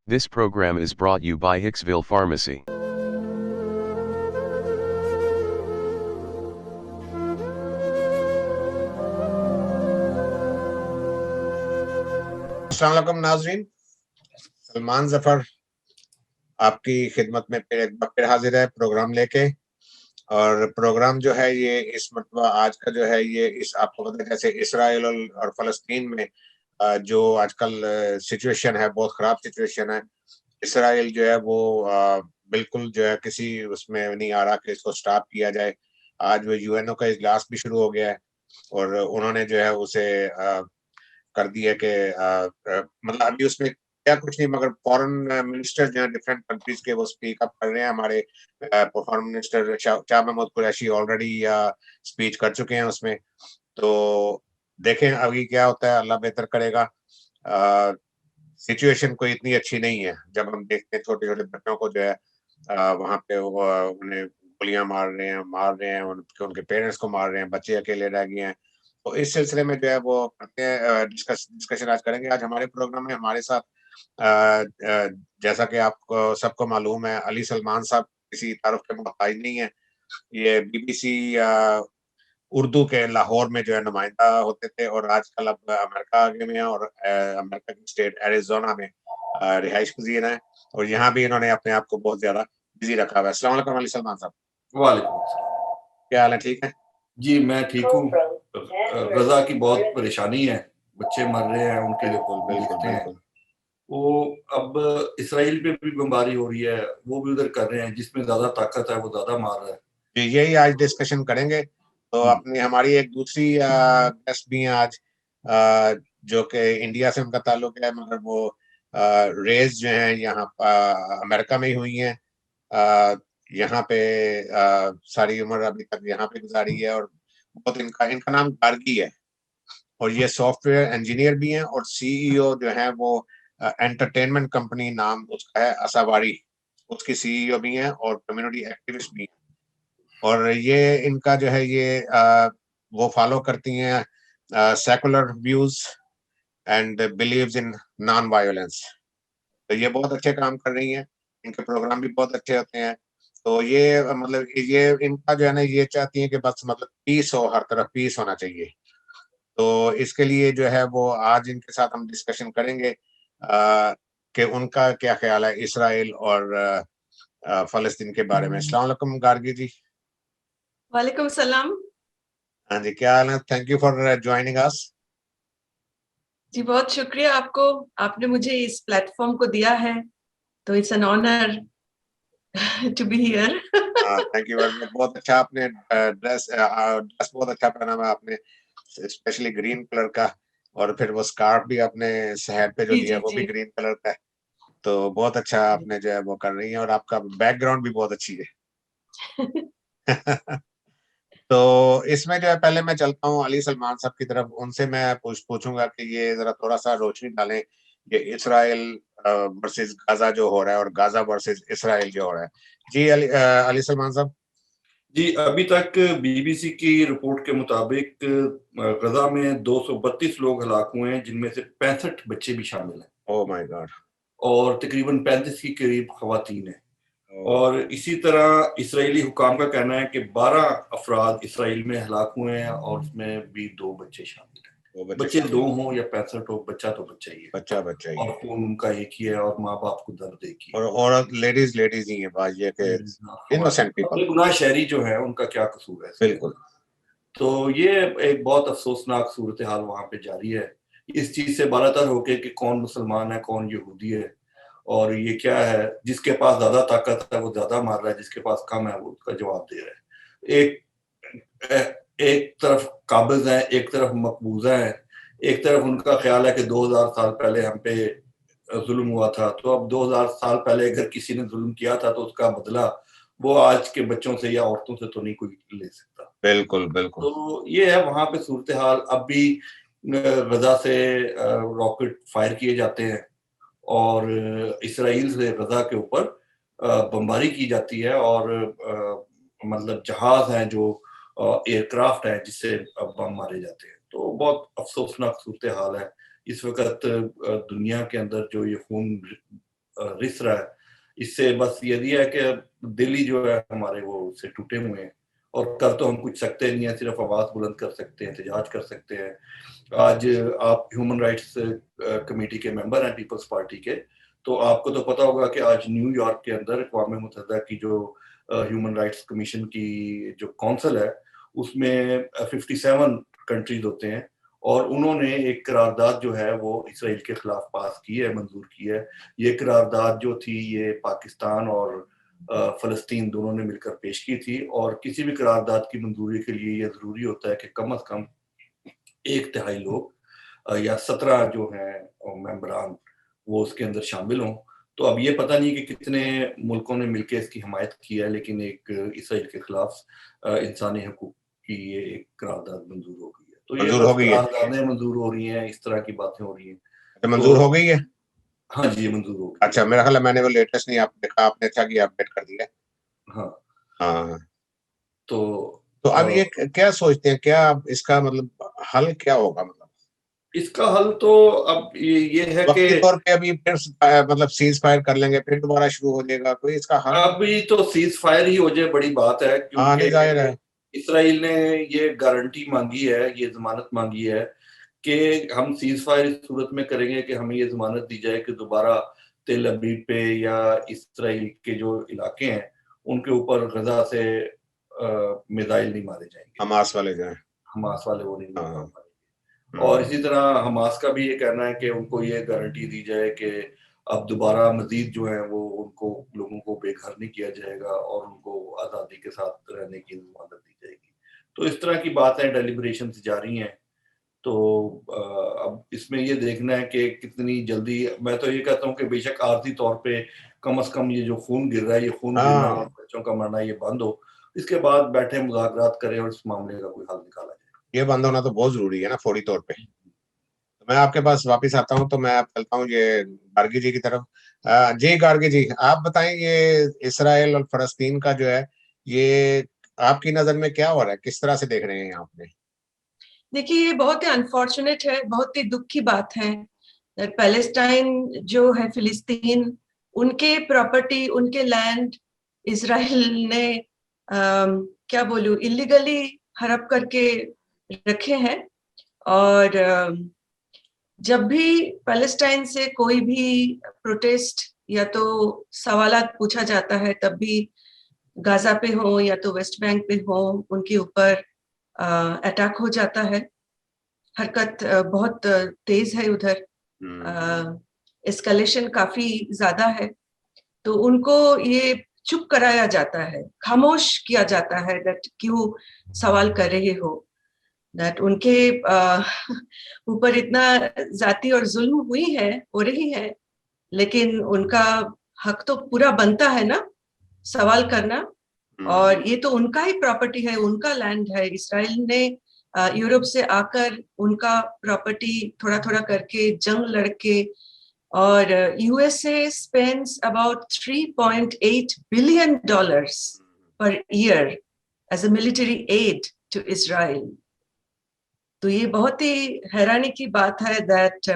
This program is brought you by Hicksville Pharmacy. अस्सलाम वालेकुम नाज़रीन, सलमान ज़फ़र आपकी खिदमत में फिर एक बार फिर हाजिर है प्रोग्राम लेके। और प्रोग्राम जो है ये इस मरतबा आज का जो है ये इस आपको पता है जैसे इसराइल और फ़लस्तीन में जो आजकल सिचुएशन है, बहुत ख़राब सिचुएशन है। इसराइल जो है वो बिल्कुल जो है किसी उसमें नहीं आ रहा कि इसको स्टॉप किया जाए। आज वो यूएनओ का इजलास भी शुरू हो गया है और उन्होंने जो है उसे कर दिया कि मतलब अभी उसमें क्या कुछ नहीं, मगर फॉरेन मिनिस्टर जो है डिफरेंट कंट्रीज के वो स्पीक अप कर रहे हैं। हमारे foreign minister Shah Mahmood Qureshi already speech कर चुके हैं उसमें। तो देखें अभी क्या होता है, अल्लाह बेहतर करेगा। सिचुएशन कोई इतनी अच्छी नहीं है जब हम देखते हैं छोटे छोटे बच्चों को जो है वहां पे उन्हें गोलियां मार रहे हैं उनके पेरेंट्स को मार रहे हैं, बच्चे अकेले रह गए हैं। तो इस सिलसिले में जो है वो करते हैं, डिस्कशन आज करेंगे। आज हमारे प्रोग्राम में हमारे साथ जैसा कि आपको सबको मालूम है, अली सलमान साहब किसी तारुफ के मोहताज नहीं है। ये बीबीसी उर्दू के लाहौर में जो है नुमाइंदा होते थे और आजकल अब अमेरिका आ गए हैं और अमेरिका की स्टेट एरिज़ोना में रिहाइश पजीर हैं और यहाँ भी इन्होंने अपने आप को बहुत ज्यादा बिजी रखा हुआ है। अस्सलाम वालेकुम अली सलमान साहब, वालेकुम अस्सलाम। क्या हाल है? ठीक है जी, मैं ठीक हूँ। गजा की बहुत परेशानी है, बच्चे मर रहे हैं, उनके लिए बिल्कुल देखते हैं। बिल्कुल। वो अब इसराइल पे भी बमबारी हो रही है, वो भी उधर कर रहे हैं, जिसमें ज्यादा ताकत है वो ज्यादा मार रहा है। जी, यही आज डिस्कशन करेंगे। तो अपनी हमारी एक दूसरी गेस्ट भी हैं आज जो कि इंडिया से उनका ताल्लुक है, मगर वो रेज जो है यहाँ अमेरिका में ही हुई हैं। यहाँ पे सारी उम्र अभी तक यहाँ पे गुजारी है और बहुत इनका इनका नाम गार्गी है और ये सॉफ्टवेयर इंजीनियर भी हैं और सीईओ जो है वो एंटरटेनमेंट कंपनी नाम उसका है असावारी, उसकी सीईओ भी हैं और कम्युनिटी एक्टिविस्ट भी हैं। और ये इनका जो है ये वो फॉलो करती हैं secular views and believes in non violence. तो ये बहुत अच्छे काम कर रही हैं, इनके प्रोग्राम भी बहुत अच्छे होते हैं। तो ये मतलब ये इनका जो है ना ये चाहती हैं कि बस मतलब पीस हो, हर तरफ पीस होना चाहिए। तो इसके लिए जो है वो आज इनके साथ हम डिस्कशन करेंगे कि उनका क्या ख्याल है इसराइल और फ़लस्तीन के बारे में। अस्सलाम वालेकुम गार्गी जी। वालेकुम सलाम। हाँ जी, क्या हाल है? Thank you for joining us. जी बहुत शुक्रिया आपको, आपने मुझे इस प्लेटफॉर्म को दिया है, तो it's an honour to be here. Thank you very much. बहुत अच्छा आपने ड्रेस बहुत अच्छा पहना हुआ आपने, स्पेशली ग्रीन कलर का, और फिर वो स्कार्फ भी आपने हेड पे जो जी लिया जी वो भी जी। ग्रीन कलर का है। तो बहुत अच्छा आपने जो है वो कर रही हैं और आपका बैकग्राउंड भी बहुत अच्छी है। तो इसमें जो है पहले मैं चलता हूँ अली सलमान साहब की तरफ, उनसे मैं पूछूंगा कि ये जरा थोड़ा सा रोशनी डालें, ये इसराइल वर्सेस गाजा जो हो रहा है और गाजा वर्सेस इसराइल जो हो रहा है। जी अली सलमान साहब। जी, अभी तक बीबीसी की रिपोर्ट के मुताबिक गजा में 232 लोग हलाक हुए हैं, जिनमें से 65 बच्चे भी शामिल हैं। Oh my God. और तकरीबन 35 के करीब खवातीन हैं। और इसी तरह इसराइली हुकाम का कहना है कि 12 अफराद इसराइल में हलाक हुए हैं और उसमें भी 2 बच्चे शामिल हैं। बच्चे 2 हों या 65 हो, बच्चा तो बच्चा ही है। बच्चा ही और है। खून उनका एक ही है और माँ बाप को दर्द एक ही है। और लेडीज ही है, बात ये कि इनोसेंट पीपल, बेगुनाह शहरी जो है उनका क्या कसूर है? बिल्कुल। तो ये एक बहुत अफसोसनाक सूरत हाल वहां पे जारी है। इस चीज से बालातर होके कि कौन मुसलमान है कौन यहूदी है और ये क्या है, जिसके पास ज्यादा ताकत है वो ज्यादा मार रहा है, जिसके पास कम है वो उसका जवाब दे रहा है। एक तरफ काबिज है, एक तरफ मकबूजा है, एक तरफ उनका ख्याल है कि 2000 साल पहले हम पे जुल्म हुआ था, तो अब 2000 साल पहले अगर किसी ने जुल्म किया था तो उसका बदला वो आज के बच्चों से या औरतों से तो नहीं कोई ले सकता। बिल्कुल बिल्कुल। तो ये है वहां पे सूरत हाल। अब भी गजा से रॉकेट फायर किए जाते हैं और इसराइल से गजा के ऊपर बमबारी की जाती है और मतलब जहाज हैं जो एयरक्राफ्ट है जिससे अब बम मारे जाते हैं। तो बहुत अफसोसनाक सूरत हाल है इस वक्त दुनिया के अंदर जो ये खून रिस रहा है। इससे बस यही है कि दिल ही जो है हमारे वो उससे टूटे हुए हैं और कर तो हम कुछ सकते नहीं है, सिर्फ आवाज बुलंद कर सकते हैं, एहतजाज कर सकते हैं। आज आप ह्यूमन राइट्स कमेटी के मेंबर हैं पीपल्स पार्टी के, तो आपको तो पता होगा कि आज न्यूयॉर्क के अंदर अक़वाम मुत्तहिदा की जो ह्यूमन राइट्स कमीशन की जो काउंसिल है उसमें 57 कंट्रीज होते हैं और उन्होंने एक करारदाद जो है वो इसराइल के खिलाफ पास की है, मंजूर की है। ये करारदाद जो थी ये पाकिस्तान और फ़लस्तीन दोनों ने मिलकर पेश की थी और किसी भी करारदाद की मंजूरी के लिए ये ज़रूरी होता है कि कम से कम 1/3 लोग या 17 जो हैं मेंबरान वो उसके अंदर शामिल हों। तो अब ये पता नहीं कि कितने मुल्कों ने मिलकर इसकी हमायत की है, लेकिन एक इसराइल के खिलाफ इंसानी हकूक की ये एक करारदाद मंजूर हो गई है। तो ये मंजूर हो गई है, करारदादें मंजूर हो रही हैं, इस तरह की बातें हो रही हैं। तो मंजूर हो गई है। हाँ जी, ये मंजूर हो गई। अच्छा, मेरा ख्याल है मैंने वो लेटेस्ट नहीं आप देखा, आपने अच्छा किया अपडेट कर दिया। हाँ हाँ, तो अब ये क्या सोचते हैं, क्या इसका मतलब हल क्या होगा? मतलब इसका हल तो अब ये है कि वक्ती तौर पे अभी फिर मतलब सीज फायर कर लेंगे, फिर दोबारा शुरू हो जाएगा, कोई इसका हल? अभी तो सीज फायर ही हो जाए बड़ी बात है, नहीं जाहिर है। क्योंकि इसराइल ने ये गारंटी मांगी है, ये जमानत मांगी है कि हम सीज फायर इस सूरत में करेंगे कि हमें ये जमानत दी जाए कि दोबारा तेल अबीब पे या इसराइल के जो इलाके हैं उनके ऊपर गजा से मिसाइल नहीं मारे जाएंगे, हमास वाले जो हैं, हमास वाले वो नहीं हाँ। मारेंगे। और इसी तरह हमास का भी ये कहना है कि उनको ये गारंटी दी जाए कि अब दोबारा मजीद जो है वो उनको लोगों को बेघर नहीं किया जाएगा और उनको आज़ादी के साथ रहने की जमानत दी जाएगी। तो इस तरह की बातें डेलिब्रेशन जारी हैं। तो अब इसमें ये देखना है कि कितनी जल्दी, मैं तो ये कहता हूँ कि बेशक आर्थिक तौर पे कम से कम ये जो खून गिर रहा है, ये खून गिरना और बच्चों का मरना ये बंद हो, इसके बाद बैठे मुज़ाकरात करें और इस मामले का कोई हल निकाला जाए। ये बंद होना तो बहुत जरूरी है ना फौरी तौर पे। तो मैं आपके पास वापस आता हूँ, तो मैं आप चलता हूँ ये गार्गी जी की तरफ। जी गार्गी जी, आप बताएं ये इसराइल और फलस्तीन का जो है ये आपकी नजर में क्या हो रहा है, किस तरह से देख रहे हैं आप? देखिए, ये बहुत ही अनफॉर्चुनेट है, बहुत ही दुख की बात है। पैलेस्टाइन जो है, फिलिस्तीन, उनके प्रॉपर्टी, उनके लैंड इजराइल ने क्या बोलूं, इलीगली हड़प करके रखे हैं। और जब भी पैलेस्टाइन से कोई भी प्रोटेस्ट या तो सवालात पूछा जाता है, तब भी गाजा पे हो या तो वेस्ट बैंक पे हो, उनके ऊपर अटैक हो जाता है। हरकत बहुत तेज है उधर, एस्केलेशन काफी ज्यादा है। तो उनको ये चुप कराया जाता है, खामोश किया जाता है, दैट क्यों सवाल कर रहे हो, दैट उनके ऊपर इतना जाति और जुल्म हो रही है, लेकिन उनका हक तो पूरा बनता है ना सवाल करना। और ये तो उनका ही प्रॉपर्टी है, उनका लैंड है। इसराइल ने यूरोप से आकर उनका प्रॉपर्टी थोड़ा थोड़ा करके जंग लड़के, और USA spends about $3.8 billion per year as a military aid to Israel. तो ये बहुत ही हैरानी की बात है दैट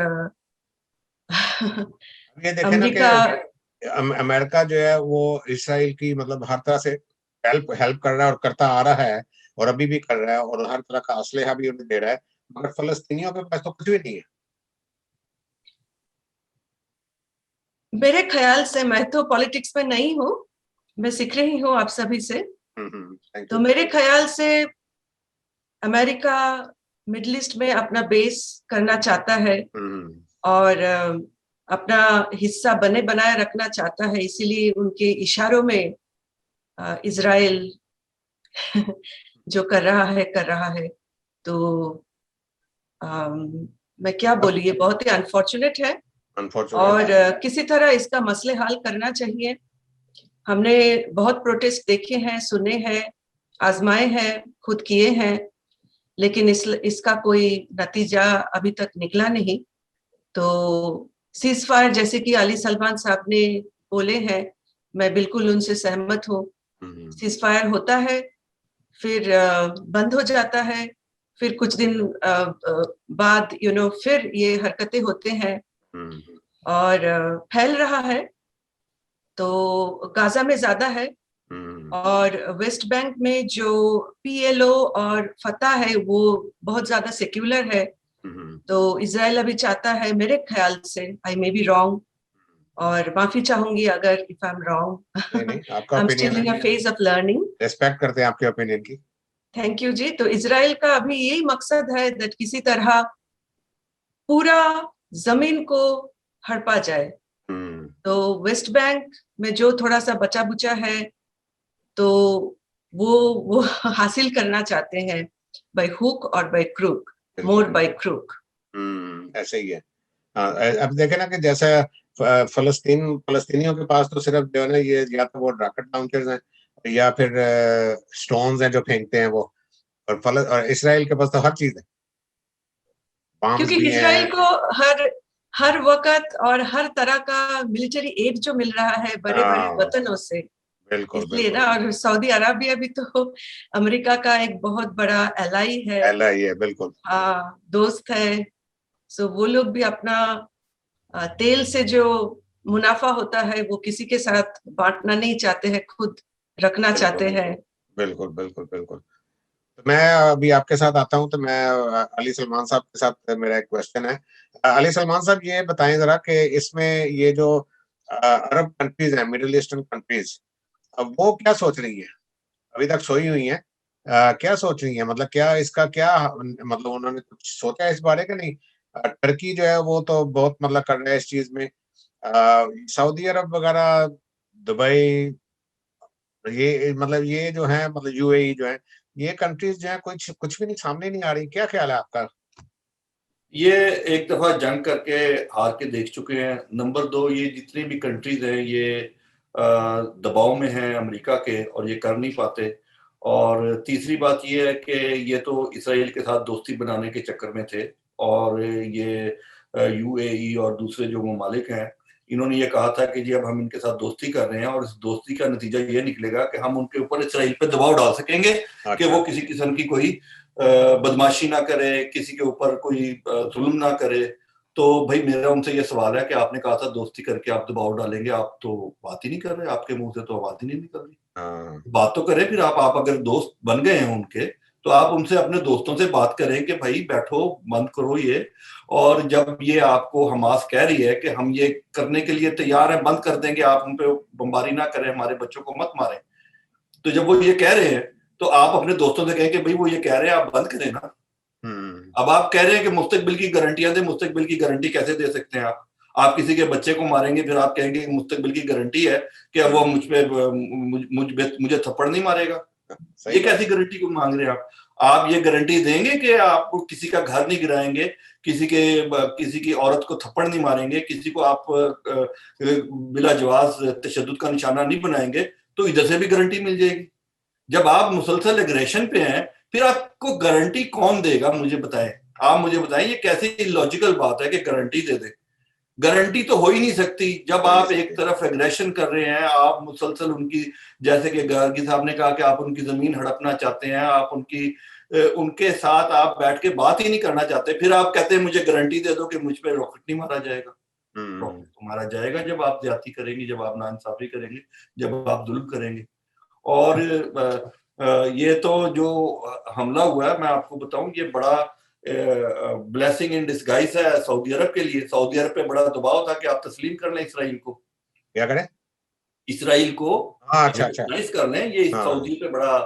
ये देखें ना कि अमेरिका जो है वो इसराइल की मतलब हर तरह से हेल्प कर रहा है और करता आ रहा है और अभी भी कर रहा है और हर तरह का असलहा भी उन्हें दे रहा है, मगर फलस्तीनियों के पास तो कुछ भी नहीं है। मेरे ख्याल से, मैं तो पॉलिटिक्स में नहीं हूँ, मैं सीख रही हूँ आप सभी से, तो मेरे ख्याल से अमेरिका मिडिल ईस्ट में अपना बेस करना चाहता है और अपना हिस्सा बनाए रखना चाहता है, इसीलिए उनके इशारों में इजराइल जो कर रहा है। तो मैं क्या बोलूं, ये बहुत ही अनफॉर्चुनेट है और किसी तरह इसका मसले हल करना चाहिए। हमने बहुत प्रोटेस्ट देखे हैं, सुने हैं, आजमाए हैं, खुद किए हैं, लेकिन इसका कोई नतीजा अभी तक निकला नहीं। तो सीज फायर जैसे कि अली सलमान साहब ने बोले हैं, मैं बिल्कुल उनसे सहमत हूँ। सीज फायर होता है, फिर बंद हो जाता है, फिर कुछ दिन बाद फिर ये हरकतें होते हैं और फैल रहा है। तो गाजा में ज्यादा है और वेस्ट बैंक में जो PLO और फतह है वो बहुत ज्यादा सेक्युलर है। तो इजराइल अभी चाहता है, मेरे ख्याल से, आई मे बी रॉन्ग, और माफी चाहूंगी अगर इफ आई एम रॉन्ग। नहीं, आपका I am opinion still in है, a phase of learning. Respect करते हैं आपके ओपिनियन की। थैंक यू जी। तो इजराइल का अभी यही मकसद है दैट किसी तरह पूरा जमीन को हड़पा जाए। तो वेस्ट बैंक में जो थोड़ा सा बचा बुचा है तो वो हासिल करना चाहते हैं बाय हुक और by crook, more by crook. ऐसे ही है। अब देखे ना कि जैसे फलस्तीनियों के पास तो सिर्फ जो है ना ये या तो वो रॉकेट लॉन्चर्स हैं या फिर स्टोन्स हैं जो फेंकते हैं वो, और इसराइल के पास तो हर चीज है, बॉम्ब्स क्योंकि भी इसराइल हैं। को हर वक्त और हर तरह का मिलिट्री एड जो मिल रहा है बड़े बड़े वतनों से, बिल्कुल इसलिए ना। और सऊदी अरबिया भी तो अमेरिका का एक बहुत बड़ा एलाई है, बिल्कुल। हाँ, दोस्त है। सो वो लोग भी अपना तेल से जो मुनाफा होता है वो किसी के साथ बांटना नहीं चाहते हैं, खुद रखना चाहते हैं। बिल्कुल बिल्कुल बिल्कुल। तो मैं अभी आपके साथ आता हूं, तो मैं अली सलमान साहब के साथ मेरा एक क्वेश्चन है। अली सलमान साहब ये बताएं जरा कि इसमें ये जो अरब कंट्रीज हैं, मिडिल ईस्टर्न कंट्रीज, अब वो क्या सोच रही है? अभी तक सोई हुई है, क्या सोच रही है? मतलब क्या इसका क्या मतलब उन्होंने कुछ सोचा इस बारे का? नहीं, टर्की जो है वो तो बहुत मतलब कर रहा है इस चीज में, सऊदी अरब वगैरह, दुबई, ये मतलब ये जो है मतलब UAE जो है, ये कंट्रीज जो है कुछ भी नहीं, सामने नहीं आ रही। क्या ख्याल है आपका? ये एक दफा जंग करके हार के देख चुके हैं। नंबर 2, ये जितनी भी कंट्रीज हैं ये दबाव में हैं अमेरिका के और ये कर नहीं पाते। और तीसरी बात ये है कि ये तो इसराइल के साथ दोस्ती बनाने के चक्कर में थे और ये UAE और दूसरे जो ममालिक हैं, इन्होंने ये कहा था कि जी अब हम इनके साथ दोस्ती कर रहे हैं और इस दोस्ती का नतीजा ये निकलेगा कि हम उनके ऊपर इसराइल पे दबाव डाल सकेंगे कि वो किसी किस्म की कोई बदमाशी ना करे, किसी के ऊपर कोई जुल्म ना करे। तो भाई मेरा उनसे ये सवाल है कि आपने कहा था दोस्ती करके आप दबाव डालेंगे, आप तो बात ही नहीं कर रहे, आपके मुंह से तो बात ही नहीं निकल रही। बात तो करें फिर। आप अगर दोस्त बन गए हैं उनके, तो आप उनसे अपने दोस्तों से बात करें कि भाई बैठो, बंद करो ये। और जब ये आपको हमास कह रही है कि हम ये करने के लिए तैयार हैं, बंद कर देंगे, आप हम पे बमबारी ना करें, हमारे बच्चों को मत मारें, तो जब वो ये कह रहे हैं तो आप अपने दोस्तों से कहें कि भाई वो ये कह रहे हैं, आप बंद करें ना। अब आप कह रहे हैं कि मुस्तकबिल की गारंटियां दे, मुस्तकबिल की गारंटी कैसे दे सकते हैं आप किसी के बच्चे को मारेंगे फिर आप कहेंगे कि मुस्तकबिल की गारंटी है कि अब वो मुझे थप्पड़ नहीं मारेगा। ये कैसी गारंटी को मांग रहे हैं आप ये गारंटी देंगे कि आपको किसी का घर नहीं गिराएंगे, किसी की औरत को थप्पड़ नहीं मारेंगे, किसी को आप बिला जवाज तशद्दुद का निशाना नहीं बनाएंगे? तो इधर से भी गारंटी मिल जाएगी। जब आप मुसलसल एग्रेशन पे हैं, फिर आपको गारंटी कौन देगा? मुझे बताएं, आप मुझे बताएं, ये कैसी इलॉजिकल बात है कि गारंटी दे दे? गारंटी तो हो ही नहीं सकती जब आप एक तरफ एग्रेशन कर रहे हैं, आप मुसलसल उनकी, जैसे कि गार्गी साहब ने कहा कि आप उनकी जमीन हड़पना चाहते हैं, आप उनके साथ आप बैठ के बात ही नहीं करना चाहते, फिर आप कहते हैं मुझे गारंटी दे दो कि मुझ पे रॉकेट नहीं मारा जाएगा। रॉकेट तो मारा जाएगा जब आप ज्यादती करेंगे, जब आप नाइंसाफी करेंगे, जब आप जुल्म करेंगे। और ये तो जो हमला हुआ है, मैं आपको बताऊं, ये बड़ा ब्लेसिंग इन डिस्गाइज है सऊदी अरब के लिए। सऊदी अरब पे बड़ा दबाव था कि आप तस्लीम कर लें इसराइल को। क्या करें? इसराइल को अच्छा कर लें। ये सऊदी पे बड़ा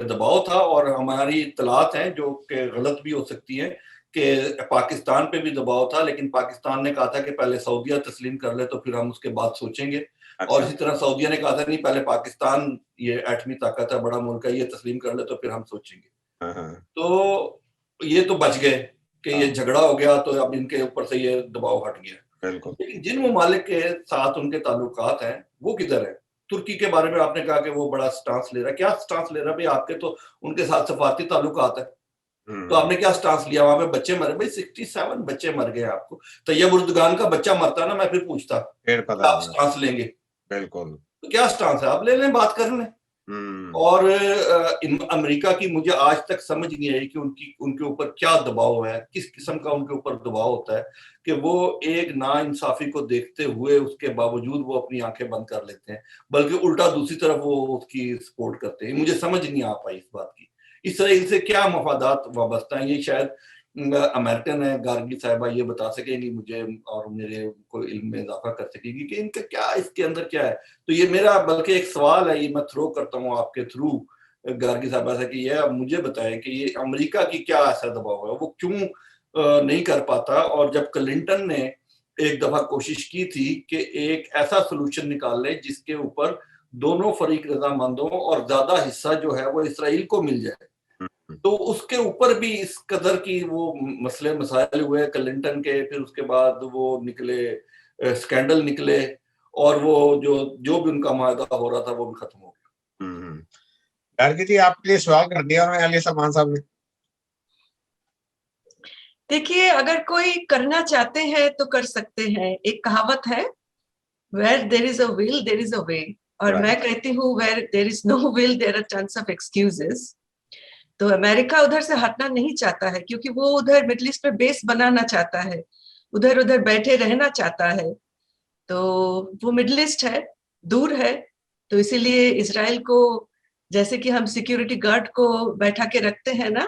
दबाव था और हमारी इत्तलात हैं जो कि गलत भी हो सकती है कि पाकिस्तान पे भी दबाव था, लेकिन पाकिस्तान ने कहा था कि पहले सऊदीया तस्लीम कर ले तो फिर हम उसके बाद सोचेंगे। और इसी तरह सऊदीया ने कहा था नहीं, पहले पाकिस्तान, ये एटमी ताकत है, बड़ा मुल्क है, ये तस्लीम कर ले तो फिर हम सोचेंगे। तो ये तो बच गए कि ये झगड़ा हो गया तो अब इनके ऊपर से ये दबाव हट गया। लेकिन जिन ममालिक के साथ उनके ताल्लुकात हैं वो किधर है? तुर्की के बारे में आपने कहा कि वो बड़ा स्टांस ले रहा है। क्या स्टांस ले रहा है भाई? आपके तो उनके साथ सफारती ताल्लुकात है, तो आपने क्या स्टांस लिया? वहां पे बच्चे मरे भाई, 67 बच्चे मर गए आपको। तैयब उर्दगान का बच्चा मरता ना, मैं फिर पूछता आप स्टांस लेंगे? बिल्कुल। तो क्या स्टांस है? आप ले लें, बात कर लें। और अमेरिका की मुझे आज तक समझ नहीं आई कि उनके ऊपर क्या दबाव है, किस किस्म का उनके ऊपर दबाव होता है कि वो एक नाइंसाफी को देखते हुए उसके बावजूद वो अपनी आंखें बंद कर लेते हैं, बल्कि उल्टा दूसरी तरफ वो उसकी सपोर्ट करते हैं। मुझे समझ नहीं आ पाई इस बात की। इसराइल से क्या मफादात वाबस्ता है, ये शायद अमेरिकन है, गार्गी साहिबा ये बता सकेंगी मुझे और मेरे को इल्म में इजाफा कर सकेगी कि इनका क्या, इसके अंदर क्या है। तो ये मेरा बल्कि एक सवाल है, ये मैं थ्रो करता हूँ आपके थ्रू गार्गी साहिबा से कि ये आप मुझे बताएं कि ये अमेरिका की क्या ऐसा दबाव है, वो क्यों नहीं कर पाता। और जब क्लिंटन ने एक दफा कोशिश की थी कि एक ऐसा सोल्यूशन निकाल ले जिसके ऊपर दोनों फरीक रजामंद हों और ज्यादा हिस्सा जो है वो इसराइल को मिल जाए, तो उसके ऊपर भी इस कदर की वो मसले मसाइल हुए क्लिंटन के। फिर उसके बाद वो निकले स्कैंडल निकले और वो जो भी उनका मायदा हो रहा था वो भी खत्म हो गया। गार्गी जी, आपके लिए सवाल कर दिया उन्होंने अली सलमान साहब ने। देखिए, अगर कोई करना चाहते हैं तो कर सकते हैं। एक कहावत है, where there is a will there is a way, और मैं कहती हूँ where there is no will there are tons of excuses. तो अमेरिका उधर से हटना नहीं चाहता है क्योंकि वो उधर मिडिल ईस्ट पे बेस बनाना चाहता है, उधर उधर बैठे रहना चाहता है। तो वो मिडिल ईस्ट है, दूर है, तो इसीलिए इजराइल को, जैसे कि हम सिक्योरिटी गार्ड को बैठा के रखते हैं ना,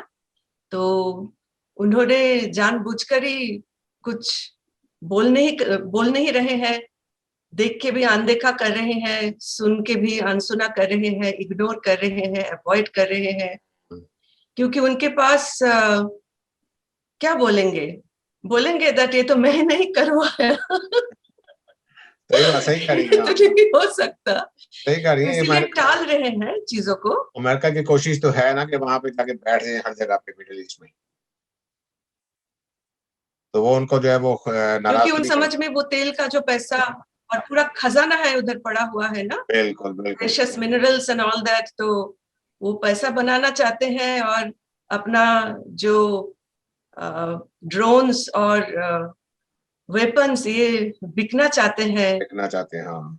तो उन्होंने जानबूझकर ही कुछ बोल नहीं रहे हैं, देख के भी अनदेखा कर रहे हैं, सुन के भी अनसुना कर रहे हैं, इग्नोर कर रहे हैं, अवॉइड कर रहे हैं, क्योंकि उनके पास क्या बोलेंगे दैट ये तो मैं नहीं करवाया। सही कह रही है, तो नहीं हो सकता, सही कह रही है। इसलिए टाल रहे हैं चीजों को। अमेरिका की कोशिश तो है ना कि वहां पे जाके बैठ जाए हर जगह पे मिडिल ईस्ट में, तो वो उनको जो है वो क्योंकि उन समझ में वो तेल का जो पैसा और पूरा खजाना है उधर पड़ा हुआ है ना, बिल्कुल बिल्कुल, precious minerals and all that, तो वो पैसा बनाना चाहते हैं और अपना जो ड्रोन्स और वेपन्स ये बिकना चाहते हैं।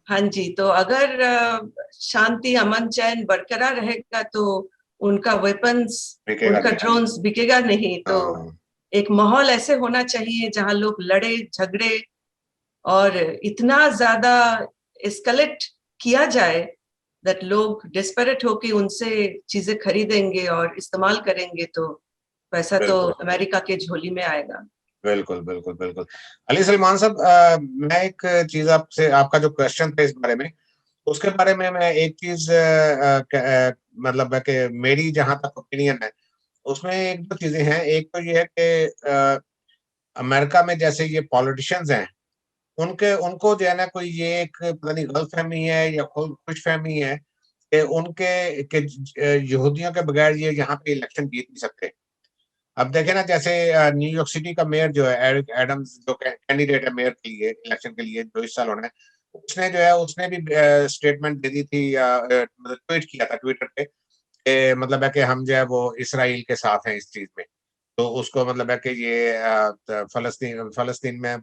हाँ जी, तो अगर शांति अमन चैन बरकरार रहेगा तो उनका वेपन्स, उनका ड्रोन्स बिकेगा नहीं। तो एक माहौल ऐसे होना चाहिए जहां लोग लड़े झगड़े और इतना ज्यादा एस्केलेट किया जाए दैट लोग डेस्परेट होके उनसे चीजें खरीदेंगे और इस्तेमाल करेंगे, तो पैसा तो अमेरिका के झोली में आएगा। बिल्कुल बिल्कुल बिल्कुल। अली सलमान साहब, मैं एक चीज आपसे, आपका जो क्वेश्चन था इस बारे में, उसके बारे में मैं एक चीज मतलब है कि मेरी जहां तक ओपिनियन है उसमें एक दो चीजें हैं। एक तो ये है कि अमेरिका में जैसे ये पॉलिटिशियंस हैं, उनको जो है ना कोई ये एक पता नहीं गलतफहमी है या खुशफहमी है कि यहूदियों के बगैर ये यहाँ पे इलेक्शन जीत नहीं सकते। अब देखें ना, जैसे न्यूयॉर्क सिटी का मेयर जो है एरिक एडम्स, जो कैंडिडेट है मेयर के लिए इलेक्शन के लिए, जो इस साल होना है, उसने जो है उसने भी स्टेटमेंट दे दी थी, मतलब ट्वीट किया था ट्विटर पे, मतलब है कि हम जो है वो इसराइल के साथ हैं इस चीज में। तो उसको मतलब है कि ये फलस्तीन में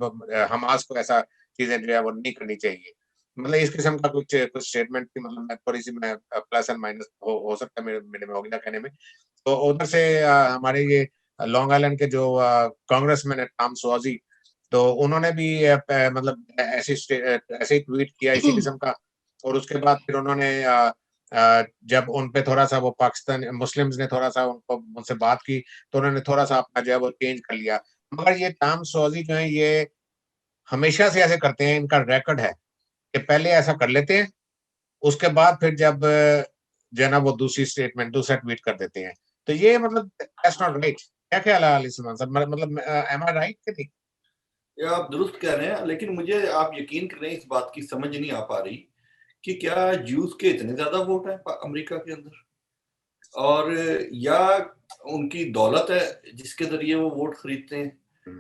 हमास को ऐसा चीजें जो है वो नहीं करनी चाहिए। मतलब इस किस्म का कुछ स्टेटमेंट थी। मतलब मैं थोड़ी सी मैं प्लस एंड माइनस हो सकता है मेरे में होगी ना कहने में। तो उधर से हमारे ये लॉन्ग आइलैंड के जो कांग्रेसमैन है टॉम सुआजी, तो उन्होंने भी मतलब ऐसे ही ट्वीट किया इसी किस्म का। और उसके बाद फिर उन्होंने जब उन पे थोड़ा सा वो पाकिस्तान मुस्लिम्स ने थोड़ा सा उनसे बात की, तो उन्होंने थोड़ा सा अपना जो है वो चेंज कर लिया। मगर ये टॉम सुआजी जो है ये हमेशा से ऐसे करते हैं, इनका रिकॉर्ड है कि पहले ऐसा कर लेते हैं, उसके बाद फिर जब जो है ना वो दूसरा ट्वीट कर देते हैं। तो ये मतलब दैट्स नॉट राइट। क्या ख्याल है अली सलमान साहब, मतलब एम आई राइट कि नहीं? ये आप दुरुस्त कह रहे हैं, लेकिन मुझे आप यकीन करें इस बात की समझ नहीं आ पा रही कि क्या ज्यूस के इतने ज्यादा वोट हैं अमेरिका के अंदर, और या उनकी दौलत है जिसके जरिए वो वोट खरीदते हैं।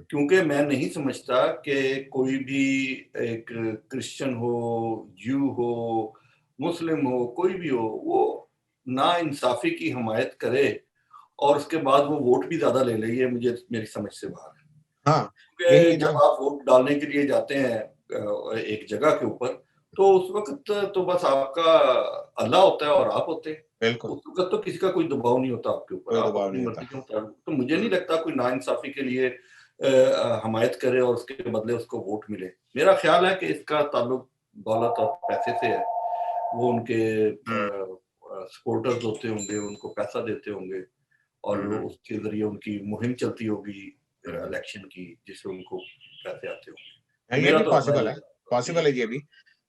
क्योंकि मैं नहीं समझता कि कोई भी एक क्रिश्चियन हो, ज्यू हो, मुस्लिम हो, कोई भी हो, वो ना इंसाफी की हिमायत करे और उसके बाद वो वोट भी ज्यादा ले ले, ये मुझे मेरी समझ से बाहर है। हाँ, क्योंकि जब आप वोट डालने के लिए जाते हैं एक जगह के ऊपर, तो उस वक्त तो बस आपका अल्लाह होता है और आप होते हैं। बिल्कुल, उस वक्त तो किसी का कोई दबाव नहीं होता आपके ऊपर, कोई आप दबाव अपनी नहीं मर्जी होता। के मुताबिक। तो मुझे नहीं लगता कोई नाइंसाफी के लिए हमायत करे और उसके बदले उसको वोट मिले। मेरा ख्याल है कि इसका ताल्लुक दौलत और पैसे से है। वो उनके सपोर्टर्स होते होंगे, उनको पैसा देते होंगे और उसके जरिए उनकी मुहिम चलती होगी इलेक्शन की, जिससे उनको पैसे आते होंगे। ये मेरा भी तो अपना पॉसिबल ये है, पॉसिबल है ये भी।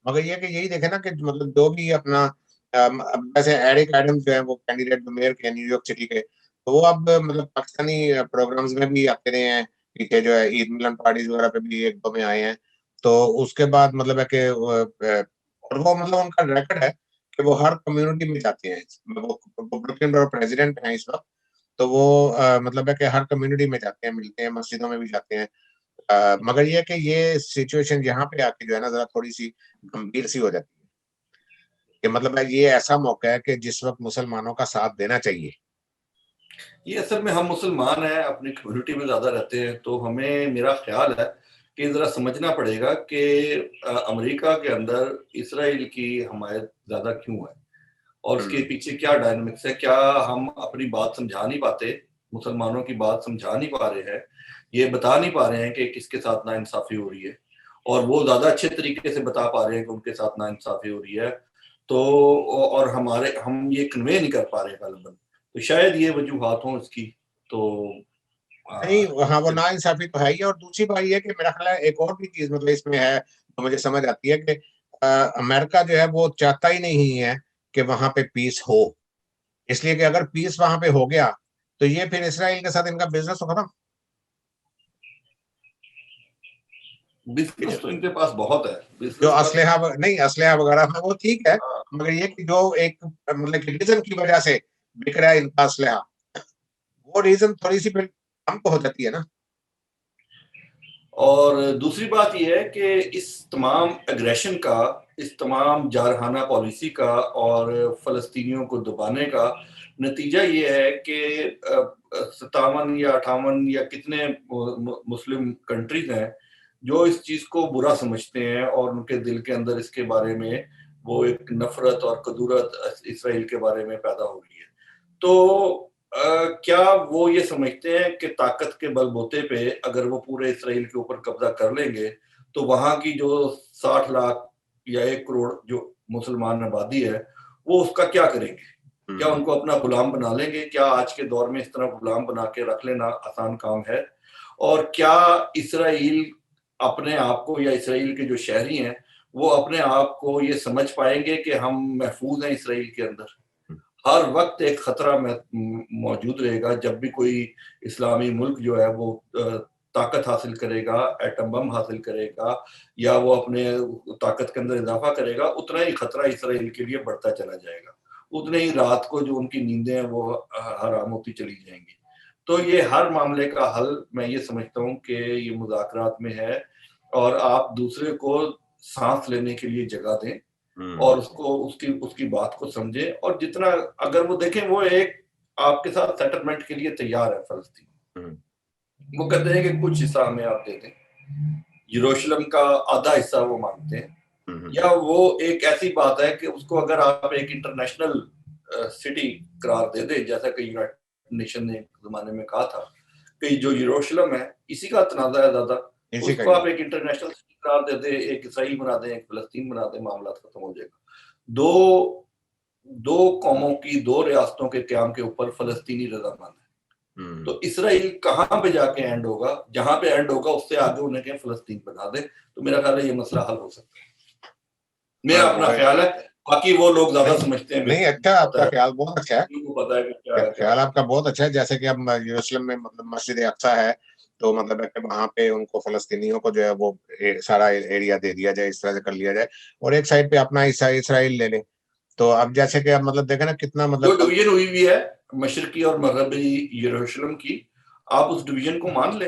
मगर ये कि यही देखे ना कि मतलब जो भी अपना अब जैसे एरिक एडम्स जो है वो कैंडिडेट मेयर के न्यूयॉर्क सिटी के, तो वो अब मतलब पाकिस्तानी प्रोग्राम्स में भी आते रहे हैं। पीछे जो है ईद मिलन पार्टीज वगैरह पे भी एक दो में आए हैं। तो उसके बाद मतलब है कि और वो मतलब उनका रिकॉर्ड है कि वो हर कम्युनिटी में जाते हैं। वो ब्रुकलिन बरो प्रेसिडेंट हैं इस वक्त। तो वो मतलब है कि हर कम्युनिटी में जाते हैं, मिलते हैं, मस्जिदों में भी जाते हैं। मगर ये कि ये सिचुएशन यहाँ पे आके जो है ना जरा थोड़ी सी गंभीर सी हो जाती है कि मतलब है ये ऐसा मौका है कि जिस वक्त मुसलमानों का साथ देना चाहिए। ये असल में हम मुसलमान हैं, अपनी कम्युनिटी में ज्यादा रहते हैं, तो हमें, मेरा ख्याल है कि जरा समझना पड़ेगा कि अमेरिका के अंदर इसराइल की हमायत ज्यादा क्यों है और उसके पीछे क्या डायनामिक्स है। क्या हम अपनी बात समझा नहीं पाते, मुसलमानों की बात समझा नहीं पा रहे हैं, ये बता नहीं पा रहे हैं कि किसके साथ नाइंसाफी हो रही है, और वो ज्यादा अच्छे तरीके से बता पा रहे हैं कि उनके साथ नाइंसाफी हो रही है। तो और हम ये कन्वे नहीं कर पा रहे गालिबन। तो शायद ये वजूहात हों इसकी। तो नहीं, हाँ वो नाइंसाफी तो है ही है। और दूसरी बात ये है कि मेरा ख्याल है एक और भी चीज मतलब इसमें है तो मुझे समझ आती है कि अमेरिका जो है वो चाहता ही नहीं है कि वहां पे पीस हो। इसलिए कि अगर पीस वहां पे हो गया तो ये फिर इसराइल के साथ इनका बिजनेस तो खत्म। बिजनेस तो इनके पास बहुत है, जो बिजनेस का। नहीं असलहा वगैरह में वो ठीक है। मगर ये कि जो एक मतलब कि रीजन की वजह से बिक रहा है इनका असलहा, वो रीजन थोड़ी सी फिर कम तो हो जाती है ना। और दूसरी बात यह है कि इस तमाम एग्रेशन का, इस तमाम जारहाना पॉलिसी का और फलस्तीनियों को दबाने का नतीजा ये है कि 57 या 58 या कितने मुस्लिम कंट्रीज हैं जो इस चीज को बुरा समझते हैं और उनके दिल के अंदर इसके बारे में वो एक नफरत और कदूरत इसराइल के बारे में पैदा हो रही है। तो क्या वो ये समझते हैं कि ताकत के बलबूते पे अगर वो पूरे इसराइल के ऊपर कब्जा कर लेंगे तो वहां की जो 60 लाख या 1 करोड़ जो मुसलमान आबादी है वो उसका क्या करेंगे? क्या उनको अपना गुलाम बना लेंगे? क्या आज के दौर में इस तरह गुलाम बना के रख लेना आसान काम है? और क्या इसराइल अपने आप को, या इसराइल के जो शहरी हैं वो अपने आप को ये समझ पाएंगे कि हम महफूज हैं इसराइल के अंदर? हर वक्त एक खतरा मौजूद रहेगा जब भी कोई इस्लामी मुल्क जो है वो ताकत हासिल करेगा, एटम बम हासिल करेगा या वो अपने ताकत के अंदर इजाफा करेगा, उतना ही खतरा इसराइल के लिए बढ़ता चला जाएगा। उतने ही रात को जो उनकी नींदें हैं वो हराम होती चली जाएंगी। तो ये हर मामले का हल मैं ये समझता हूँ कि ये मुज़ाकरात में है और आप दूसरे को सांस लेने के लिए जगह दें और उसको उसकी उसकी बात को समझे, और जितना अगर वो देखें वो एक आपके साथ सेटलमेंट के लिए तैयार है फलस्तीन। वो कहते हैं कि कुछ हिस्सा हमें आप दे दें, यरूशलेम का आधा हिस्सा वो मांगते हैं, या वो एक ऐसी बात है कि उसको अगर आप एक इंटरनेशनल सिटी करार दे दे, जैसा कि यूनाइटेड नेशन ने एक जमाने में कहा था कि जो यरूशलेम है इसी का तनाजा है ज्यादा, उसको आप एक इंटरनेशनल सिटी करार दे दे, एक इसराइल बना दें, एक फलस्तीन बना दें, मामला खत्म हो जाएगा। दो दो कौमों की, दो रियासतों के क्याम के ऊपर फलस्तीनी रजामंद है। तो इसराइल कहां पे जाके एंड होगा? जहां पे एंड होगा उससे आगे उन्हें कहें फलस्तीन बना दे, तो मेरा ख्याल है ये मसला हल हो सकता है। मेरा अपना ख्याल है, बाकी वो लोग ज्यादा समझते हैं। नहीं अच्छा, आपका ख्याल बहुत अच्छा है। पता है कि ख्याल आपका बहुत अच्छा है। जैसे कि अब यरूशलेम में मतलब मस्जिद अक्सा है, तो मतलब है कि वहां पे उनको फलस्तीनियों को जो है वो सारा एरिया दे दिया जाए, इस तरह से कर लिया जाए, और एक साइड पे अपना इसराइल ले ले। तो अब जैसे कि अब मतलब देखे ना कितना जो मतलब डिवीजन हुई भी है मशरकी और मगरबी यरूशलेम की, आप उस डिवीजन को मान ले,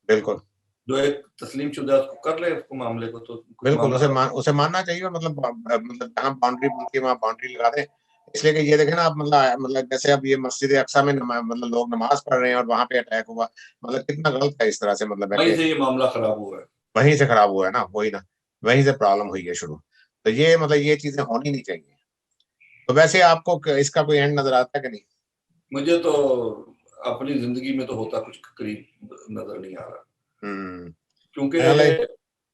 बिल्कुल जो एक तस्लीम शुदा उसको कर ले, उसको मामले को, तो बिल्कुल उसे मानना चाहिए। मतलब जहाँ बाउंड्री बनती है वहाँ बाउंड्री लगा दे। इसलिए कि ये देखे ना आप मतलब जैसे अब ये मस्जिद अक्सा में मतलब लोग नमाज पढ़ रहे हैं और वहां पे अटैक हुआ, मतलब कितना गलत है इस तरह से। मतलब है वहीं कि से ये मामला खराब हुआ है। वहीं से खराब हुआ है ना, वही ना, वहीं से प्रॉब्लम हुई है शुरू। तो ये मतलब ये चीजें होनी नहीं चाहिए। तो वैसे आपको इसका कोई एंड नजर आता है कि नहीं? मुझे तो अपनी जिंदगी में तो होता कुछ करीब नजर नहीं आ रहा, क्योंकि हालांकि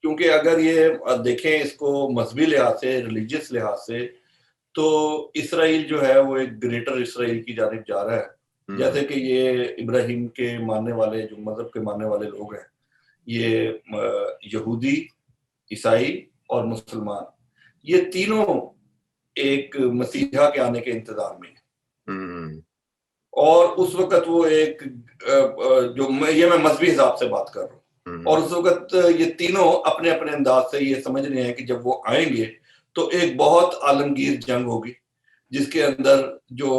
क्योंकि अगर ये देखें इसको मजहबी लिहाज से, रिलीजियस लिहाज से, तो इसराइल जो है वो एक ग्रेटर इसराइल की जानिब जा रहा है। जैसे कि ये इब्राहिम के मानने वाले, जो मजहब के मानने वाले लोग हैं, ये यहूदी, ईसाई और मुसलमान, ये तीनों एक मसीहा के आने के इंतजार में है। और उस वक्त वो एक जो मैं मजहबी हिसाब से बात कर रहा हूँ, और उस वक्त ये तीनों अपने अपने अंदाज से ये समझ रहे हैं कि जब वो आएंगे तो एक बहुत आलमगीर जंग होगी, जिसके अंदर जो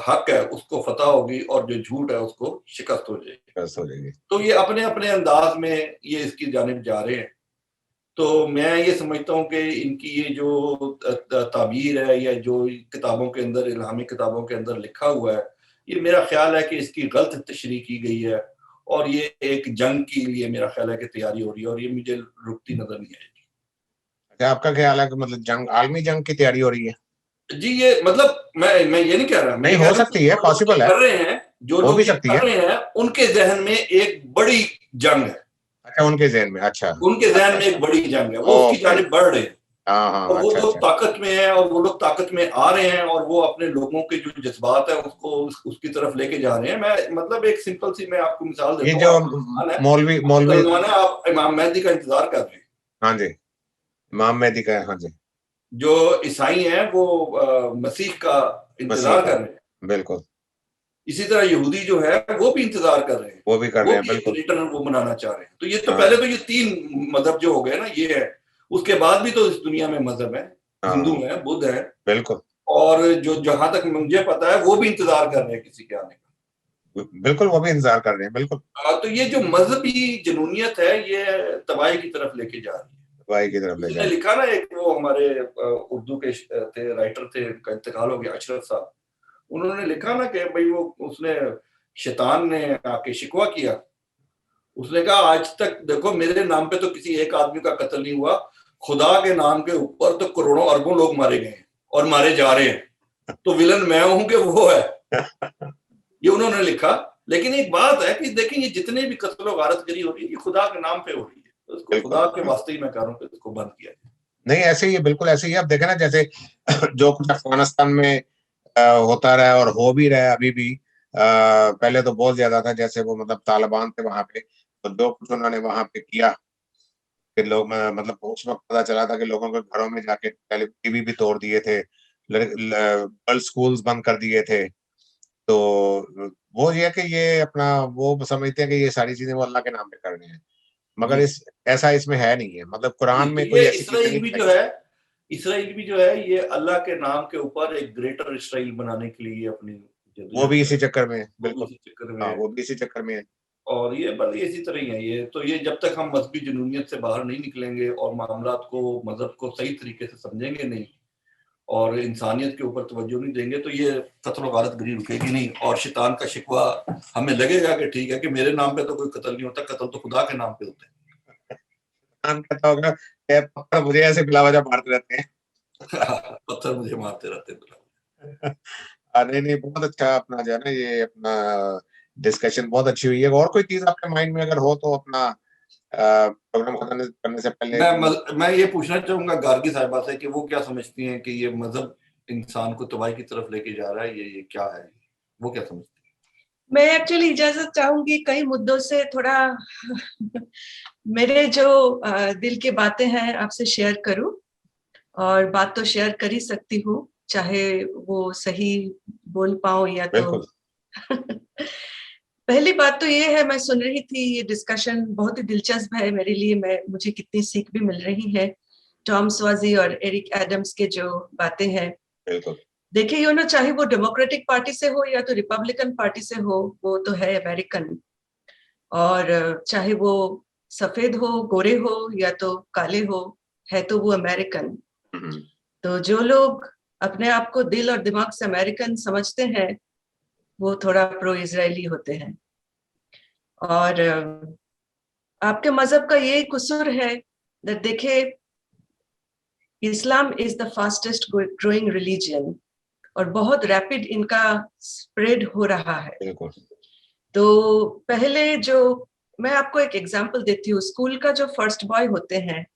हक है उसको फतह होगी और जो झूठ है उसको शिकस्त हो जाएगी। तो ये अपने अपने अंदाज में ये इसकी जानिब जा रहे हैं। तो मैं ये समझता हूँ कि इनकी ये जो ताबीर है या जो किताबों के अंदर, इल्हामी किताबों के अंदर लिखा हुआ है, ये मेरा ख्याल है कि इसकी गलत तशरीह की गई है, और ये एक जंग के लिए मेरा ख्याल है कि तैयारी हो रही है, और ये मुझे रुकती नजर नहीं आएगी। क्या आपका ख्याल है कि मतलब जंग, आलमी जंग की तैयारी हो रही है? जी, ये मतलब मैं ये नहीं कह रहा, नहीं, हो सकती है, पॉसिबल है, कर रहे हैं जो हो लोग भी ये सकती कर है। रहे हैं, उनके जहन में एक बड़ी जंग है। अच्छा, उनके जहन में, अच्छा, उनके जहन में एक बड़ी जंग है, वो उसकी जानिब बढ़ रहे हैं। हाँ, और वो अच्छा, लोग अच्छा। ताकत में है, और वो लोग ताकत में आ रहे हैं, और वो अपने लोगों के जो जज्बात है उसको उसकी तरफ लेके जा रहे हैं। मैं मतलब एक सिंपल सी मैं आपको मिसाल ये देता हूँ। जो मौलवी आप इमाम मेहदी का इंतजार कर रहे हैं। हाँ जी, इमाम मेहदी का, हाँ जी। जो ईसाई हैं वो मसीह का इंतजार कर रहे हैं। बिल्कुल। इसी तरह यहूदी जो है वो भी इंतजार कर रहे हैं, वो भी कर रहे हैं, बिल्कुल। रिटर्न वो बनाना चाह रहे हैं। तो ये तो पहले तो ये तीन मजहब जो हो गए ना, ये है। उसके बाद भी तो इस दुनिया में मजहब है, हिंदू है, बुद्ध है, बिल्कुल। और जो जहां तक मुझे पता है वो भी इंतजार कर रहे हैं किसी के आने का। बिल्कुल, वो भी इंतजार कर रहे हैं, बिल्कुल। तो ये जो मजहबी जुनूनियत है ये तबाही की तरफ लेके जा रही है। तबाही की तरफ ले जा रही है। लिखा ना, एक वो हमारे उर्दू के थे, राइटर थे, उनका इंतकाल हो गया, अशरफ साहब। उन्होंने लिखा ना कि भाई वो उसने शैतान ने आके शिकवा किया। उसने कहा आज तक देखो मेरे नाम पे तो किसी एक आदमी का कत्ल नहीं हुआ, खुदा के नाम के ऊपर तो करोड़ों अरबों लोग मारे गए हैं और मारे जा रहे हैं, तो विलन मैं हूं कि वो है। ये उन्होंने लिखा। लेकिन एक बात है कि देखें, ये जितने भी कत्ल और गारतगिरी हो रही है ये खुदा के नाम पे हो रही है, तो उसको खुदा के वास्ते ही मैं कह रहा हूँ कि इसको बंद किया जाए। नहीं, ऐसे ही है, बिल्कुल ऐसे ही है। अब देखें ना, जैसे जो कुछ अफगानिस्तान में होता रहा है और हो भी रहा है अभी भी, पहले तो बहुत ज्यादा था, जैसे वो मतलब तालिबान थे वहां पे, तो जो कुछ उन्होंने वहां पे किया कि लोग मतलब उस वक्त पता चला था कि लोगों के घरों में जाके टीवी भी तोड़ दिए थे, गर्ल्स स्कूल्स बंद कर दिए थे। तो वो ये कि ये अपना वो समझते हैं कि ये सारी चीजें वो अल्लाह के नाम पे कर रहे हैं, मगर ऐसा इसमें है नहीं है। मतलब कुरान में कोई ऐसी चीजें नहीं बताई। इसराइल भी जो है ये अल्लाह के नाम के ऊपर एक ग्रेटर इसराइल बनाने के लिए अपनी वो भी इसी चक्कर में, बिल्कुल, हाँ, वो भी इसी चक्कर में है। और ये बल्कि इसी तरह ही है। ये तो ये जब तक हम मजहबी जुनूनियत से बाहर नहीं निकलेंगे और मामलात को, मजहब को सही तरीके से समझेंगे नहीं और इंसानियत के ऊपर तवज्जो नहीं देंगे, तो ये कत्ल और गारतगिरी रुकेगी नहीं। और शैतान का शिकवा हमें लगेगा कि ठीक है कि मेरे नाम पे तो कोई कत्ल नहीं होता, कत्ल तो खुदा के नाम पे होता है। कहता होगा पत्थर मुझे ऐसे बिला वजह मारते रहते हैं। पत्थर मुझे मारते रहते हैं। नहीं, बहुत अच्छा अपना जो है ना, ये अपना डिस्कशन बहुत अच्छी हुई है। और कोई चीज आपके माइंड में अगर हो तो अपना प्रोग्राम खत्म करने से पहले मैं ये पूछना चाहूंगा गार्गी साहिबा से कि वो क्या समझती हैं कि ये मजहब इंसान को तबाही की तरफ लेके जा रहा है, ये क्या है, वो क्या समझती है? मैं एक्चुअली इजाजत चाहूंगी कई मुद्दों से थोड़ा मेरे जो दिल की बातें हैं आपसे शेयर करूं, और बात तो शेयर कर ही सकती हूँ, चाहे वो सही बोल पाऊं या तो पहली बात तो ये है, मैं सुन रही थी ये डिस्कशन बहुत ही दिलचस्प है मेरे लिए, मुझे कितनी सीख भी मिल रही है। टॉम स्वाजी और एरिक एडम्स के जो बातें हैं, देखिए चाहे वो डेमोक्रेटिक पार्टी से हो या तो रिपब्लिकन पार्टी से हो, वो तो है अमेरिकन, और चाहे वो सफेद हो, गोरे हो या तो काले हो, है तो वो अमेरिकन। तो जो लोग अपने आप को दिल और दिमाग से अमेरिकन समझते हैं वो थोड़ा प्रो इजरायली होते हैं। और आपके मजहब का ये कसूर है, देखिए Islam is the fastest growing religion और बहुत रैपिड इनका स्प्रेड हो रहा है। बिल्कुल। तो पहले जो मैं आपको एक एग्जांपल देती हूँ, स्कूल का जो फर्स्ट बॉय होते हैं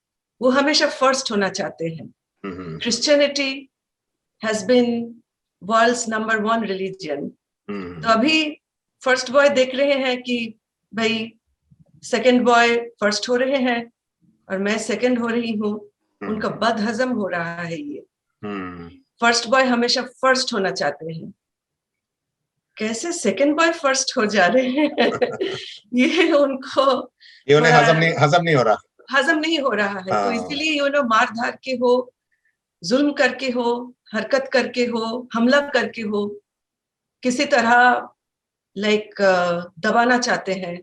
वो हमेशा फर्स्ट होना चाहते हैं। Christianity has been world's number 1 religion. तो अभी फर्स्ट बॉय देख रहे हैं कि भाई सेकंड बॉय फर्स्ट हो रहे हैं और मैं सेकंड हो रही हूँ, उनका बदहजम हो रहा है ये। फर्स्ट बॉय हमेशा फर्स्ट होना चाहते हैं, कैसे सेकंड बॉय फर्स्ट हो जा रहे हैं ये उनको ये उन्हें हजम नहीं हो रहा, हजम नहीं हो रहा है। तो इसीलिए मार धार के हो, जुल्म करके हो, हरकत करके हो, हमला करके हो, किसी तरह लाइक दबाना चाहते हैं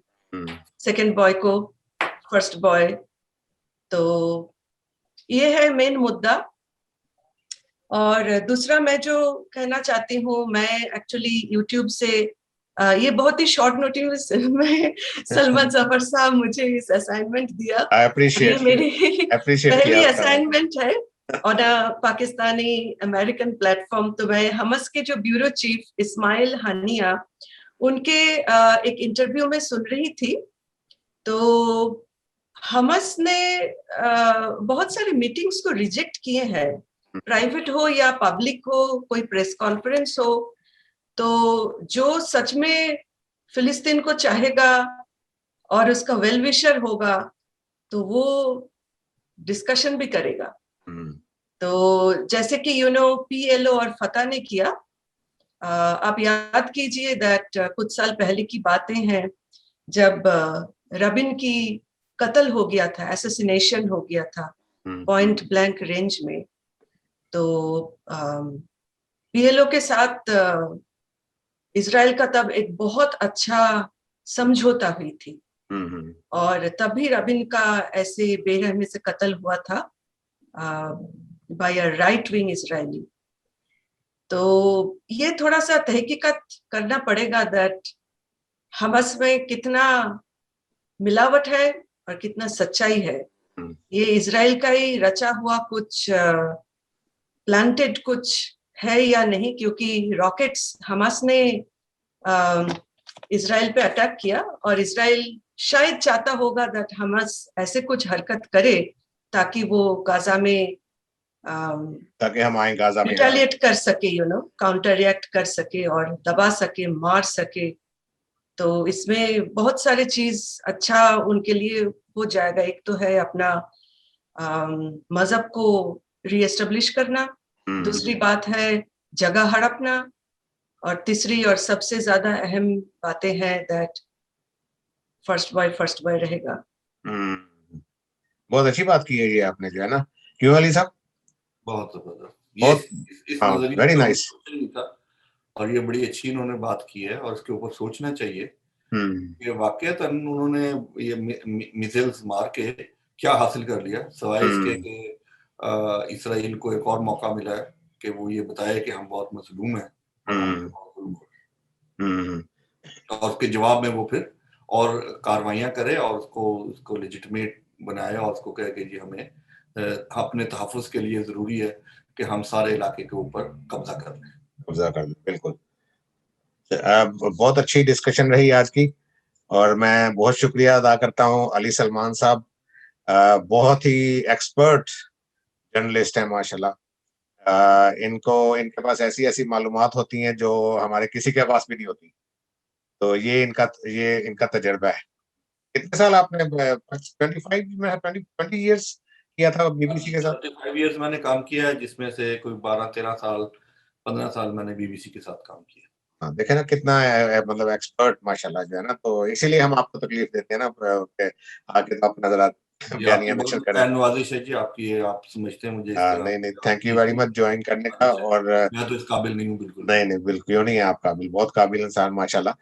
सेकंड बॉय को फर्स्ट बॉय। तो ये है मेन मुद्दा। और दूसरा मैं जो कहना चाहती हूँ, मैं एक्चुअली यूट्यूब से ये बहुत ही शॉर्ट नोटिस में सलमान जफर साहब मुझे इस असाइनमेंट दिया। ये मेरी पहली असाइनमेंट है on a Pakistani American platform. तो मैं हमस के जो ब्यूरो चीफ इस्माइल हानिया, उनके एक इंटरव्यू में सुन रही थी। तो हमस ने बहुत सारे मीटिंग्स को रिजेक्ट किए हैं, प्राइवेट हो या पब्लिक हो, कोई प्रेस कॉन्फ्रेंस हो। तो जो सच में फिलिस्तीन को चाहेगा और उसका वेल विशर होगा तो वो डिस्कशन भी करेगा। तो जैसे कि PLO और फतह ने किया, आप याद कीजिए दैट कुछ साल पहले की बातें हैं जब रबिन की कत्ल हो गया था, एसेसिनेशन हो गया था पॉइंट ब्लैंक रेंज में। तो PLO के साथ इजराइल का तब एक बहुत अच्छा समझौता हुई थी और तभी रबिन का ऐसे बेरहमी से कत्ल हुआ था by a right wing Israeli. तो ये थोड़ा सा तहकीकात करना पड़ेगा दैट हमस में कितना मिलावट है और कितना सच्चाई है। ये इजराइल का ही रचा हुआ कुछ प्लांटेड कुछ है या नहीं, क्योंकि रॉकेट्स हमास ने इजराइल पे अटैक किया और इजराइल शायद चाहता होगा दैट हमास ऐसे कुछ हरकत करे ताकि वो गाजा में ताकि हम आए गाजा में, रिटेलिएट कर सके, काउंटर रिएक्ट कर सके और दबा सके, मार सके। तो इसमें बहुत सारे चीज अच्छा उनके लिए हो जाएगा। एक तो है अपना मजहब को रीएस्टेब्लिश करना, दूसरी बात है जगह हड़पना, और तीसरी और सबसे ज्यादा अहम बातें हैं दैट फर्स्ट बॉय रहेगा। बहुत अच्छी बात की है ये आपने, जो है ना, क्यों अली साहब? बहुत जबरदस्त, वेरी नाइस। और ये बड़ी अच्छी इन्होंने बात की है और इसके ऊपर सोचना चाहिए कि वाकईतन उन्होंने ये मिसाइल्स मार के क्या हासिल कर लिया, सवाए इसके कि इसराइल को एक और मौका मिला है कि वो ये बताए कि हम बहुत मजलूम हैं और उसके जवाब में वो फिर और कार्रवाइयां करे और उसको लेजिटिमेट बनाए और उसको कहे कि जी हमें अपने तहफ़्फ़ुज़ के लिए जरूरी है कि हम सारे इलाके के ऊपर कब्जा कर लें। बिल्कुल। बहुत अच्छी डिस्कशन रही आज की और मैं बहुत शुक्रिया अदा करता हूँ अली सलमान साहब। बहुत ही एक्सपर्ट जर्नलिस्ट हैं माशाल्लाह। इनके पास ऐसी मालूमात होती हैं जो हमारे किसी के पास भी नहीं होती। तो ये इनका तजर्बा है। कितने साल आपने 20 इयर्स किया था बीबीसी के साथ? 35 इयर्स मैंने काम किया है, जिसमें से कोई 12-13 साल 15 साल मैंने बीबीसी के साथ काम किया। हाँ, देखे ना कितना मतलब एक्सपर्ट माशाल्लाह, जो है ना। तो इसीलिए हम आपको तकलीफ देते हैं ना आके तो अपना जरा बयानिया नशर करें। नवाजिश है जी आपकी, आप समझते हैं मुझे इस तरह। नहीं, thank you very much join करने का। और मैं तो इस काबिल नहीं हूँ बिल्कुल। नहीं बिल्कुल, क्यों नहीं है आप काबिल, बहुत काबिल इंसान माशाल्लाह।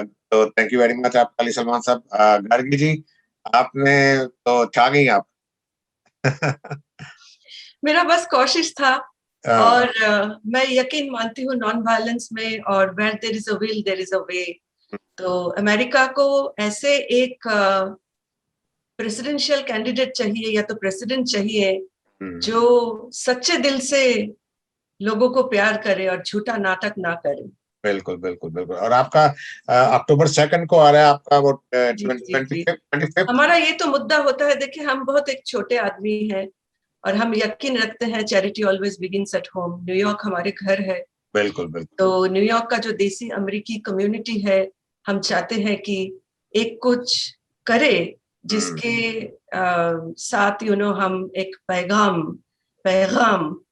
तो थैंक यू वेरी मच आप अली सलमान साहब। गार्गी जी, आपने तो छा गई आप। मेरा बस कोशिश था और मैं यकीन मानती हूँ नॉन वायलेंस में, और where there is a will there is a way. तो अमेरिका को ऐसे एक प्रेसिडेंशियल कैंडिडेट चाहिए या तो प्रेसिडेंट चाहिए जो सच्चे दिल से लोगों को प्यार करे और झूठा नाटक ना करे। बिल्कुल बिल्कुल बिल्कुल। और आपका अक्टूबर 2 को आ रहा है आपका वो जी, जी, जी। 25th। हमारा ये तो मुद्दा होता है, देखिए हम बहुत एक छोटे आदमी हैं और हम यकीन रखते हैं charity always begins at home. New York हमारे घर है। बिल्कुल बिल्कुल। तो न्यूयॉर्क का जो देसी अमेरिकी कम्युनिटी है, हम चाहते हैं कि एक कुछ करे जिसके साथ हम एक पैगाम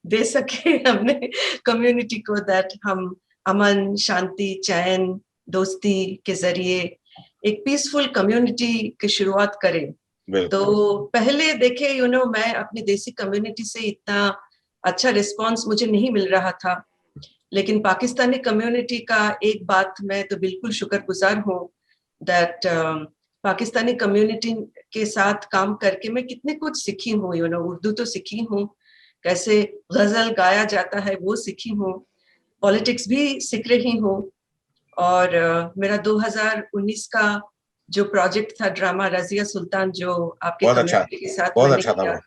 दे सके अपने कम्युनिटी को, दैट हम अमन, शांति, चैन, दोस्ती के जरिए एक पीसफुल कम्युनिटी की शुरुआत करें। तो पहले देखे मैं अपनी देसी कम्युनिटी से इतना अच्छा रिस्पांस मुझे नहीं मिल रहा था, लेकिन पाकिस्तानी कम्युनिटी का एक बात मैं तो बिल्कुल शुक्रगुजार हूँ, दैट पाकिस्तानी कम्युनिटी के साथ काम करके मैं कितने कुछ सीखी हूँ। उर्दू तो सीखी हूँ, कैसे गजल गाया जाता है वो सीखी हूँ, पॉलिटिक्स भी सीख रही हूँ। और मेरा 2019 का जो प्रोजेक्ट था ड्रामा रजिया सुल्तान, जो आपके कम्युनिटी के साथ मैंने किया,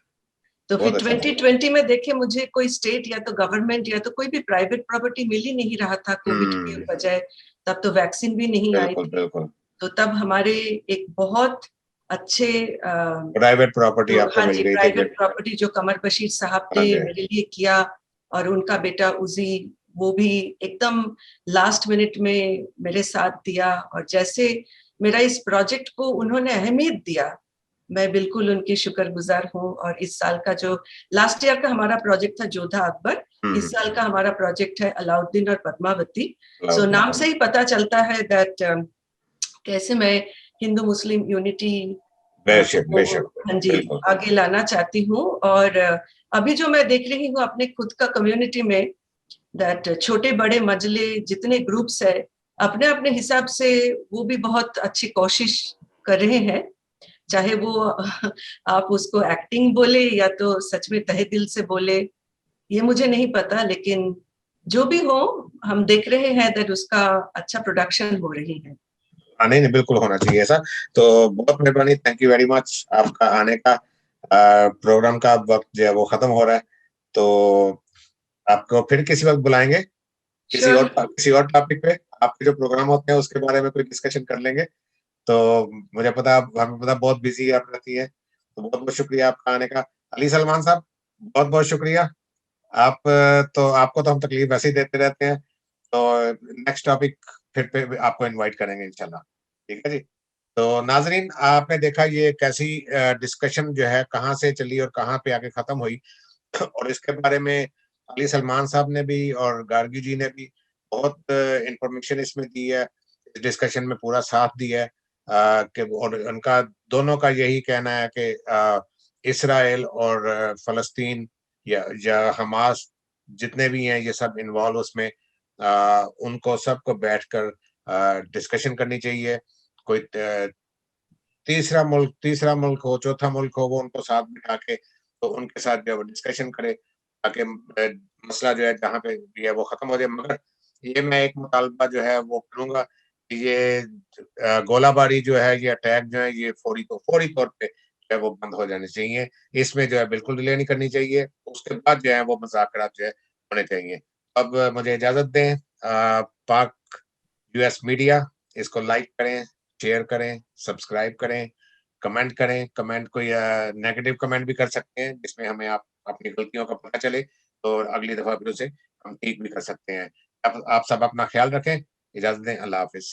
तो फिर 2020 में देखे मुझे कोई स्टेट या तो गवर्नमेंट या तो कोई भी प्राइवेट प्रॉपर्टी मिल ही नहीं रहा था कोविड की वजह। तब तो वैक्सीन भी नहीं आई थी। तो तब हमारे एक बहुत अच्छे प्राइवेट प्रॉपर्टी आपको हाँ मिल जी, गई थी। प्राइवेट प्रॉपर्टी जो कमर बशीर साहब ने मेरे लिए किया, और उनका बेटा उजी, वो भी एकदम लास्ट मिनट में मेरे साथ दिया। और जैसे मेरा इस प्रोजेक्ट को उन्होंने अहमियत दिया, मैं बिल्कुल उनकी शुक्रगुजार हूँ। और इस साल का जो लास्ट ईयर का हमारा प्रोजेक्ट था जोधा अकबर, इस साल का हमारा प्रोजेक्ट है अलाउद्दीन और पद्मावती। सो नाम से ही पता चलता है दैट कैसे मैं हिंदू मुस्लिम यूनिटी हाँ जी आगे लाना चाहती हूँ। और अभी जो मैं देख रही हूँ अपने खुद का कम्युनिटी में, दैट छोटे बड़े मजले जितने ग्रुप्स है, अपने अपने हिसाब से वो भी बहुत अच्छी कोशिश कर रहे हैं, चाहे वो आप उसको एक्टिंग बोले या तो सच में तहे दिल से बोले, ये मुझे नहीं पता, लेकिन जो भी हो हम देख रहे हैं दैट उसका अच्छा प्रोडक्शन हो रही है। नहीं बिल्कुल होना चाहिए ऐसा। तो बहुत मेहरबानी, थैंक यू वेरी मच। आपका आने का प्रोग्राम का वक्त जो है वो खत्म हो रहा है, तो आपको फिर किसी वक्त बुलाएंगे, किसी और टॉपिक पे आपके जो प्रोग्राम होते हैं उसके बारे में कोई डिस्कशन कर लेंगे। तो मुझे पता, हमें पता बहुत बिजी आप रहती है, तो बहुत बहुत शुक्रिया आपका आने का। अली सलमान साहब बहुत बहुत शुक्रिया। आप तो आपको तो हम तकलीफ वैसे ही देते रहते हैं, तो नेक्स्ट टॉपिक फिर पे आपको इनवाइट करेंगे इंशाल्लाह। ठीक है जी। तो नाजरीन, आपने देखा ये कैसी डिस्कशन जो है कहाँ से चली और कहाँ पे आके खत्म हुई, और इसके बारे में अली सलमान साहब ने भी और गार्गी जी ने भी बहुत इंफॉर्मेशन इसमें दी है, इस डिस्कशन में पूरा साथ दिया है। कि और उनका दोनों का यही कहना है कि इसराइल और फलस्तीन या हमास जितने भी हैं ये सब इन्वॉल्व उसमें, उनको सबको बैठकर डिस्कशन करनी चाहिए। कोई तीसरा मुल्क हो, चौथा मुल्क हो, वो उनको साथ बिठा के तो उनके साथ जो है डिस्कशन करे, ताकि मसला जो है जहाँ पे भी है वो खत्म हो जाए। मगर ये मैं एक मुतालबा जो है वो करूंगा कि ये गोलाबारी जो है, ये अटैक जो है, ये फौरी तौर पे जो है वो बंद हो जाने चाहिए। इसमें जो है बिल्कुल डिले नहीं करनी चाहिए। उसके बाद जो है वो मुज़ाकरात जो है होने चाहिए। अब मुझे इजाजत दें। पाक यूएस मीडिया, इसको लाइक करें, शेयर करें, सब्सक्राइब करें, कमेंट करें। कमेंट कोई नेगेटिव कमेंट भी कर सकते हैं जिसमें हमें आप अपनी गलतियों का पता चले, तो अगली दफा फिर उसे हम ठीक भी कर सकते हैं। आप सब अपना ख्याल रखें। इजाजत दें। अल्लाह हाफिज।